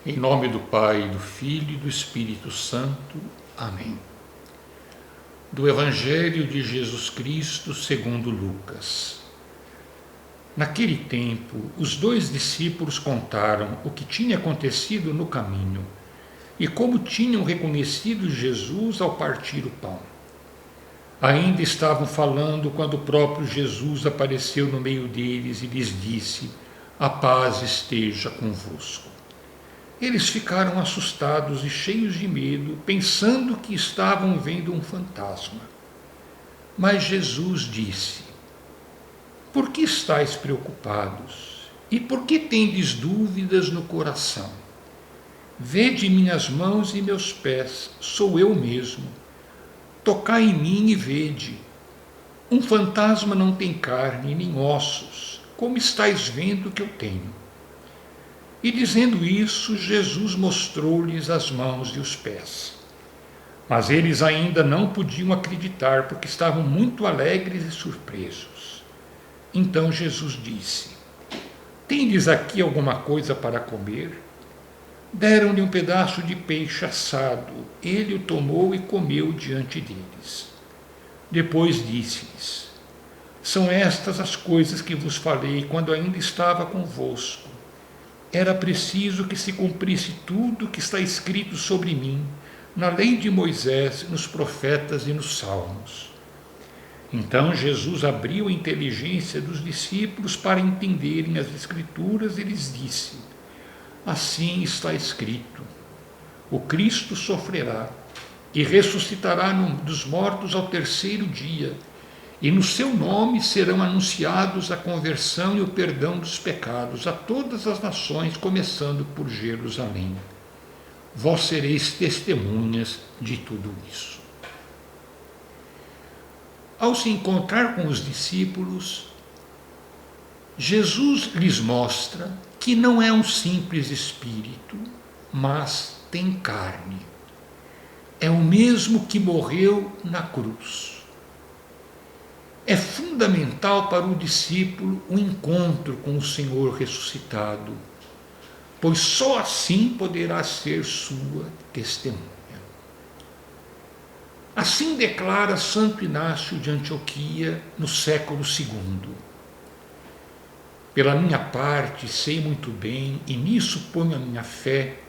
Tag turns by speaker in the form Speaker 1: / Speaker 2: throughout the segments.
Speaker 1: Em nome do Pai, do Filho e do Espírito Santo. Amém. Do Evangelho de Jesus Cristo segundo Lucas. Naquele tempo, os 2 discípulos contaram o que tinha acontecido no caminho e como tinham reconhecido Jesus ao partir o pão. Ainda estavam falando quando o próprio Jesus apareceu no meio deles e lhes disse: "A paz esteja convosco." Eles ficaram assustados e cheios de medo, pensando que estavam vendo um fantasma. Mas Jesus disse: "Por que estáis preocupados? E por que tendes dúvidas no coração? Vede minhas mãos e meus pés, sou eu mesmo. Tocai em mim e vede. Um fantasma não tem carne nem ossos, como estáis vendo que eu tenho." E dizendo isso, Jesus mostrou-lhes as mãos e os pés. Mas eles ainda não podiam acreditar, porque estavam muito alegres e surpresos. Então Jesus disse: "Tendes aqui alguma coisa para comer?" Deram-lhe um pedaço de peixe assado. Ele o tomou e comeu diante deles. Depois disse-lhes: "São estas as coisas que vos falei quando ainda estava convosco. Era preciso que se cumprisse tudo o que está escrito sobre mim, na lei de Moisés, nos profetas e nos salmos." Então Jesus abriu a inteligência dos discípulos para entenderem as Escrituras e lhes disse: "Assim está escrito: o Cristo sofrerá e ressuscitará dos mortos ao terceiro dia, e no seu nome serão anunciados a conversão e o perdão dos pecados a todas as nações, começando por Jerusalém. Vós sereis testemunhas de tudo isso." Ao se encontrar com os discípulos, Jesus lhes mostra que não é um simples espírito, mas tem carne. É o mesmo que morreu na cruz. É fundamental para o discípulo o encontro com o Senhor ressuscitado, pois só assim poderá ser sua testemunha. Assim declara Santo Inácio de Antioquia no século II. "Pela minha parte, sei muito bem, e nisso ponho a minha fé,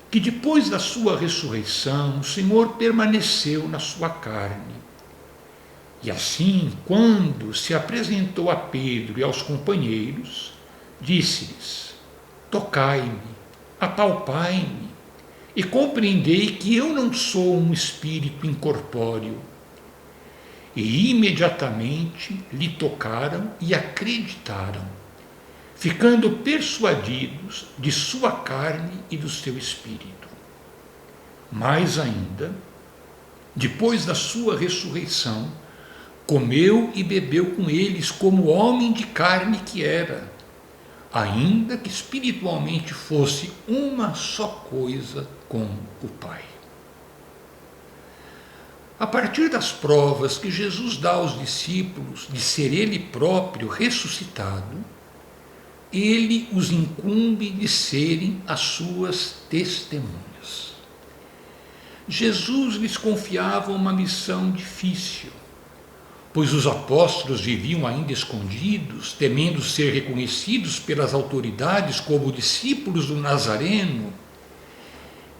Speaker 1: que depois da sua ressurreição o Senhor permaneceu na sua carne. E assim, quando se apresentou a Pedro e aos companheiros, disse-lhes: Tocai-me, apalpai-me, e compreendei que eu não sou um espírito incorpóreo." E imediatamente lhe tocaram e acreditaram, ficando persuadidos de sua carne e do seu espírito. Mais ainda, depois da sua ressurreição, comeu e bebeu com eles como homem de carne que era, ainda que espiritualmente fosse uma só coisa com o Pai. A partir das provas que Jesus dá aos discípulos de ser ele próprio ressuscitado, ele os incumbe de serem as suas testemunhas. Jesus lhes confiava uma missão difícil, pois os apóstolos viviam ainda escondidos, temendo ser reconhecidos pelas autoridades como discípulos do Nazareno.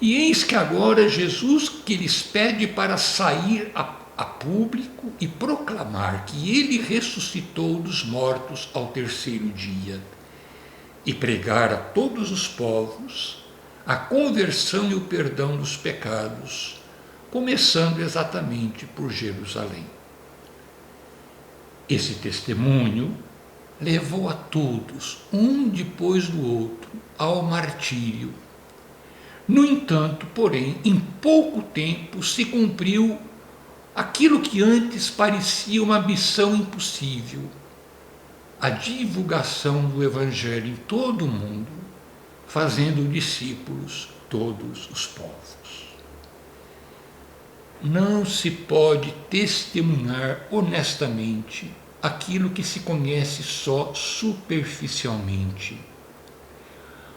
Speaker 1: E eis que agora Jesus que lhes pede para sair a público e proclamar que ele ressuscitou dos mortos ao terceiro dia e pregar a todos os povos a conversão e o perdão dos pecados, começando exatamente por Jerusalém. Esse testemunho levou a todos, um depois do outro, ao martírio. No entanto, porém, em pouco tempo se cumpriu aquilo que antes parecia uma missão impossível: a divulgação do Evangelho em todo o mundo, fazendo discípulos todos os povos. Não se pode testemunhar honestamente aquilo que se conhece só superficialmente.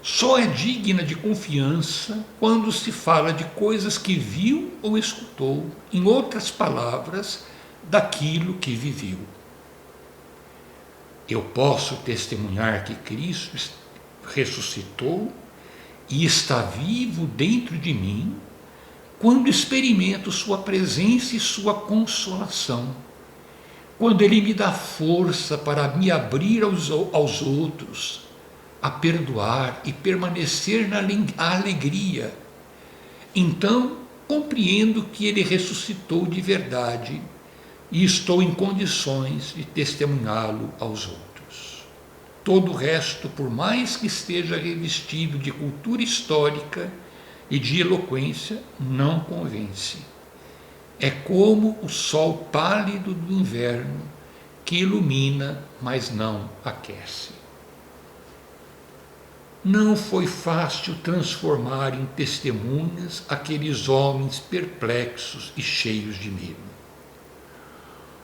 Speaker 1: só é digna de confiança quando se fala de coisas que viu ou escutou, em outras palavras, daquilo que viveu. Eu posso testemunhar que Cristo ressuscitou e está vivo dentro de mim quando experimento sua presença e sua consolação, quando Ele me dá força para me abrir aos outros, a perdoar e permanecer na alegria. Então, compreendo que Ele ressuscitou de verdade e estou em condições de testemunhá-lo aos outros. Todo o resto, por mais que esteja revestido de cultura histórica e de eloquência, não convence. É como o sol pálido do inverno que ilumina, mas não aquece. Não foi fácil transformar em testemunhas aqueles homens perplexos e cheios de medo.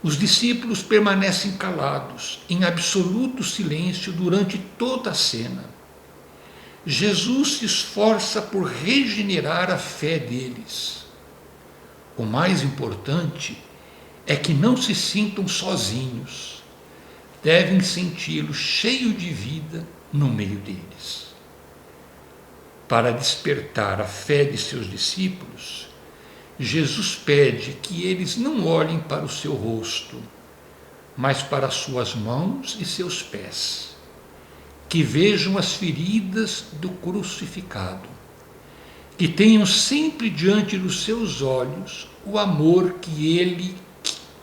Speaker 1: Os discípulos permanecem calados, em absoluto silêncio durante toda a cena. Jesus se esforça por regenerar a fé deles. O mais importante é que não se sintam sozinhos. Devem senti-lo cheio de vida no meio deles. Para despertar a fé de seus discípulos, Jesus pede que eles não olhem para o seu rosto, mas para suas mãos e seus pés, que vejam as feridas do crucificado, que tenham sempre diante dos seus olhos o amor que Ele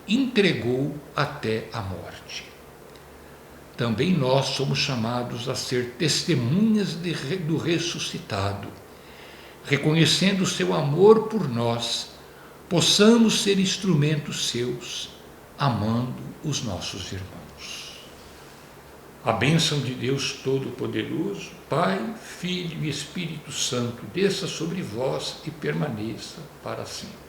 Speaker 1: entregou até a morte. Também nós somos chamados a ser testemunhas do ressuscitado. Reconhecendo o seu amor por nós, possamos ser instrumentos seus, amando os nossos irmãos. A bênção de Deus Todo-Poderoso, Pai, Filho e Espírito Santo, desça sobre vós e permaneça para sempre.